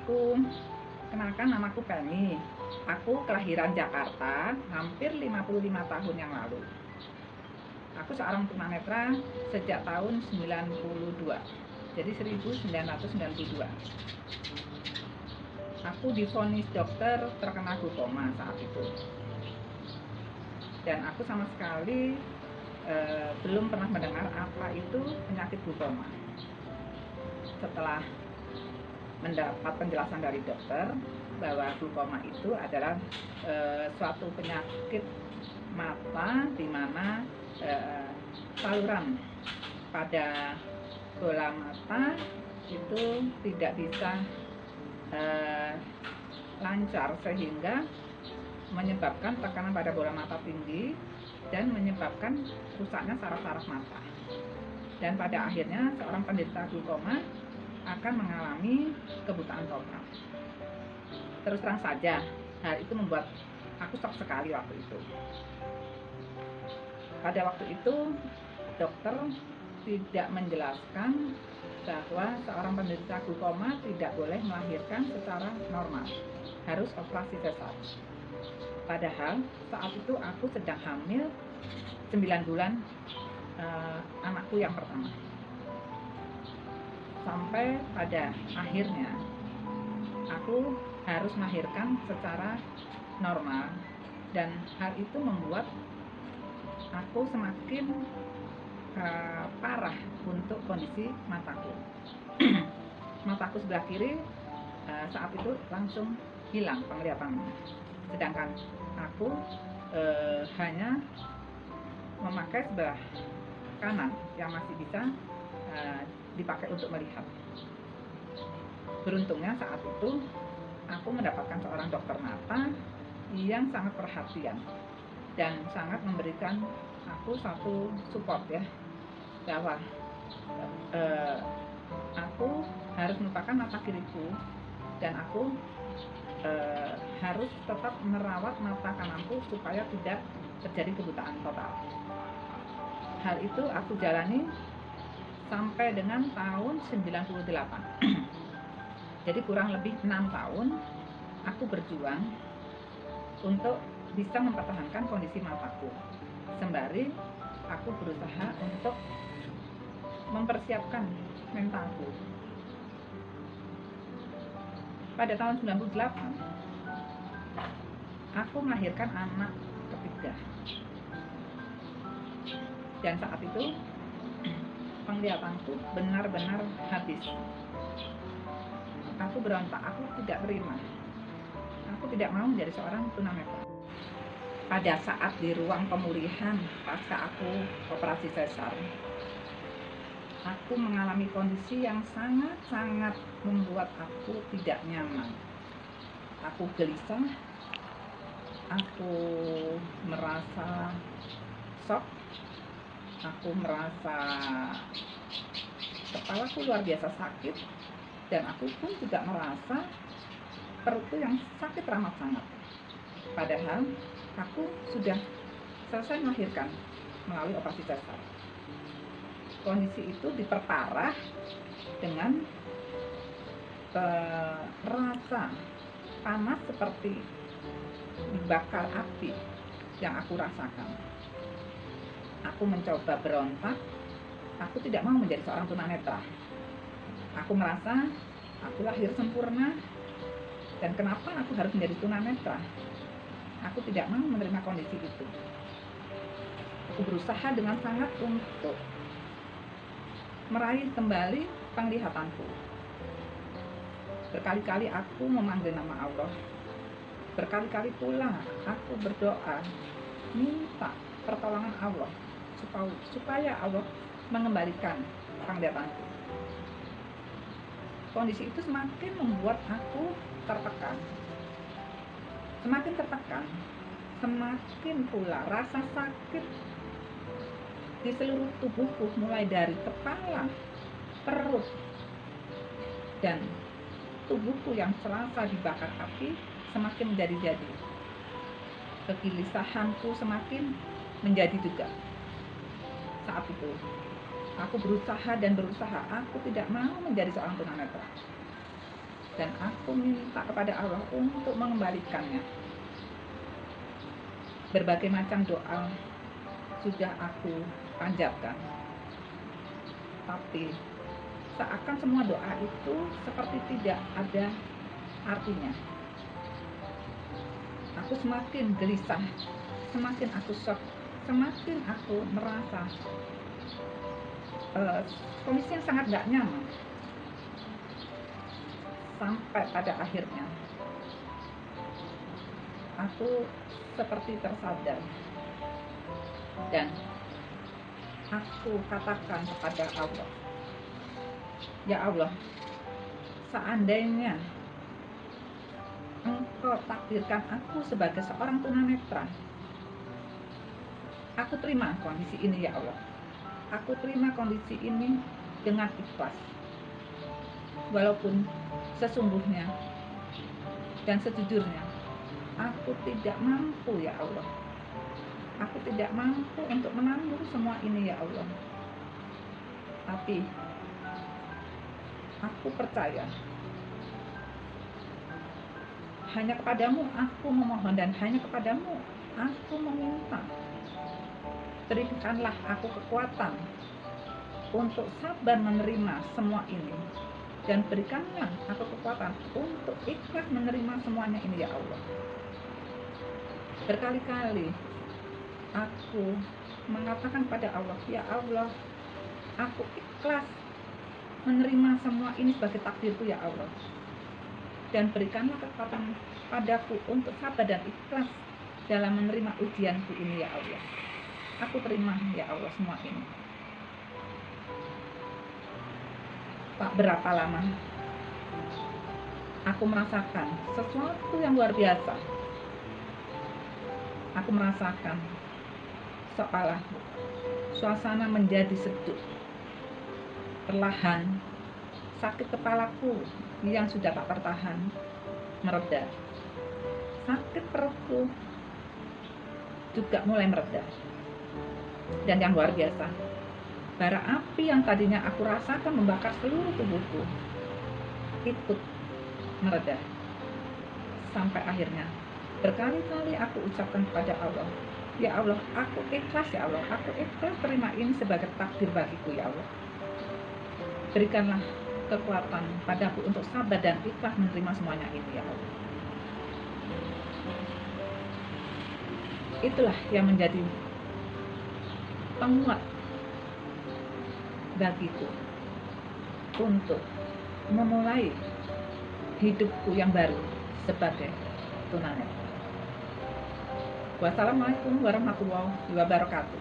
Assalamualaikum. Kenalkan, namaku Penny. Aku kelahiran Jakarta hampir 55 tahun yang lalu. Aku seorang tunanetra sejak tahun 92. Jadi 1992. Aku divonis dokter terkena glaukoma saat itu. Dan aku sama sekali belum pernah mendengar apa itu penyakit glaukoma. Setelah mendapat penjelasan dari dokter bahwa glaukoma itu adalah suatu penyakit mata di mana saluran pada bola mata itu tidak bisa lancar sehingga menyebabkan tekanan pada bola mata tinggi dan menyebabkan rusaknya saraf-saraf mata. Dan pada akhirnya seorang penderita glaukoma akan mengalami kebutaan total. Terus terang saja, hal itu membuat aku shock sekali waktu itu. Pada waktu itu, dokter tidak menjelaskan bahwa seorang penderita glaukoma tidak boleh melahirkan secara normal, harus operasi sesar. Padahal saat itu aku sedang hamil 9 bulan anakku yang pertama. Sampai pada akhirnya aku harus melahirkan secara normal, dan hal itu membuat aku semakin parah untuk kondisi mataku. Mataku sebelah kiri saat itu langsung hilang penglihatannya, sedangkan aku hanya memakai sebelah kanan yang masih bisa dipakai untuk melihat. Beruntungnya saat itu aku mendapatkan seorang dokter mata yang sangat perhatian dan sangat memberikan aku satu support ya, bahwa aku harus melupakan mata kiriku dan aku harus tetap merawat mata kananku supaya tidak terjadi kebutaan total. Hal itu aku jalani sampai dengan tahun 98. Jadi kurang lebih 6 tahun aku berjuang untuk bisa mempertahankan kondisi mataku, sembari aku berusaha untuk mempersiapkan mentalku. Pada tahun 98 aku melahirkan anak ketiga, dan saat itu penglihatanku benar-benar habis. Aku berontak, aku tidak terima. Aku tidak mau menjadi seorang tunanetra. Pada saat di ruang pemulihan pasca aku operasi sesar, aku mengalami kondisi yang sangat-sangat membuat aku tidak nyaman. Aku gelisah, aku merasa shock, aku merasa kepalaku luar biasa sakit, dan aku pun juga merasa perutku yang sakit teramat sangat. Padahal aku sudah selesai melahirkan melalui operasi sesar. Kondisi itu diperparah dengan rasa panas seperti dibakar api yang aku rasakan. Aku mencoba berontak, aku tidak mau menjadi seorang tunanetra. Aku merasa aku lahir sempurna, dan kenapa aku harus menjadi tunanetra? Aku tidak mau menerima kondisi itu. Aku berusaha dengan sangat untuk meraih kembali penglihatanku. Berkali-kali aku memanggil nama Allah. Berkali-kali pula aku berdoa minta pertolongan Allah supaya Allah mengembalikan penglihatanku. Kondisi itu semakin membuat aku tertekan. Semakin tertekan, semakin pula rasa sakit di seluruh tubuhku, mulai dari kepala, perut, dan tubuhku yang serasa dibakar api semakin menjadi-jadi. Kegelisahanku semakin menjadi juga. Saat itu aku berusaha dan berusaha, aku tidak mau menjadi seorang tunanetra. dan aku minta kepada Allah untuk mengembalikannya. Berbagai macam doa sudah aku panjatkan, tapi seakan semua doa itu seperti tidak ada artinya. Aku semakin gelisah, semakin aku shock, semakin aku merasa kondisi yang sangat gak nyaman. Sampai pada akhirnya aku seperti tersadar dan aku katakan kepada Allah, ya Allah, seandainya Engkau takdirkan aku sebagai seorang tunanetra, aku terima kondisi ini ya Allah. Aku terima kondisi ini dengan ikhlas, walaupun sesungguhnya dan sejujurnya aku tidak mampu ya Allah. Aku tidak mampu untuk menanggung semua ini ya Allah. Tapi aku percaya hanya kepadamu aku memohon dan hanya kepadamu aku meminta. Berikanlah aku kekuatan untuk sabar menerima semua ini, dan berikanlah aku kekuatan untuk ikhlas menerima semuanya ini ya Allah. Berkali-kali aku mengatakan pada Allah, ya Allah, aku ikhlas menerima semua ini sebagai takdirku ya Allah, dan berikanlah kekuatan padaku untuk sabar dan ikhlas dalam menerima ujianku ini ya Allah. Aku terima ya Allah semua ini. Tak berapa lama aku merasakan sesuatu yang luar biasa. Aku merasakan seolah suasana menjadi sejuk. Perlahan sakit kepalaku yang sudah tak tertahan mereda. Sakit perutku juga mulai mereda. Dan yang luar biasa, bara api yang tadinya aku rasakan membakar seluruh tubuhku ikut mereda. Sampai akhirnya berkali-kali aku ucapkan kepada Allah, ya Allah, aku ikhlas ya Allah, aku ikhlas terima ini sebagai takdir bagiku ya Allah. Berikanlah kekuatan padaku untuk sabar dan ikhlas menerima semuanya ini ya Allah. Itulah yang menjadi penguat bagiku untuk memulai hidupku yang baru sebagai tunanetra. Wassalamualaikum warahmatullahi wabarakatuh.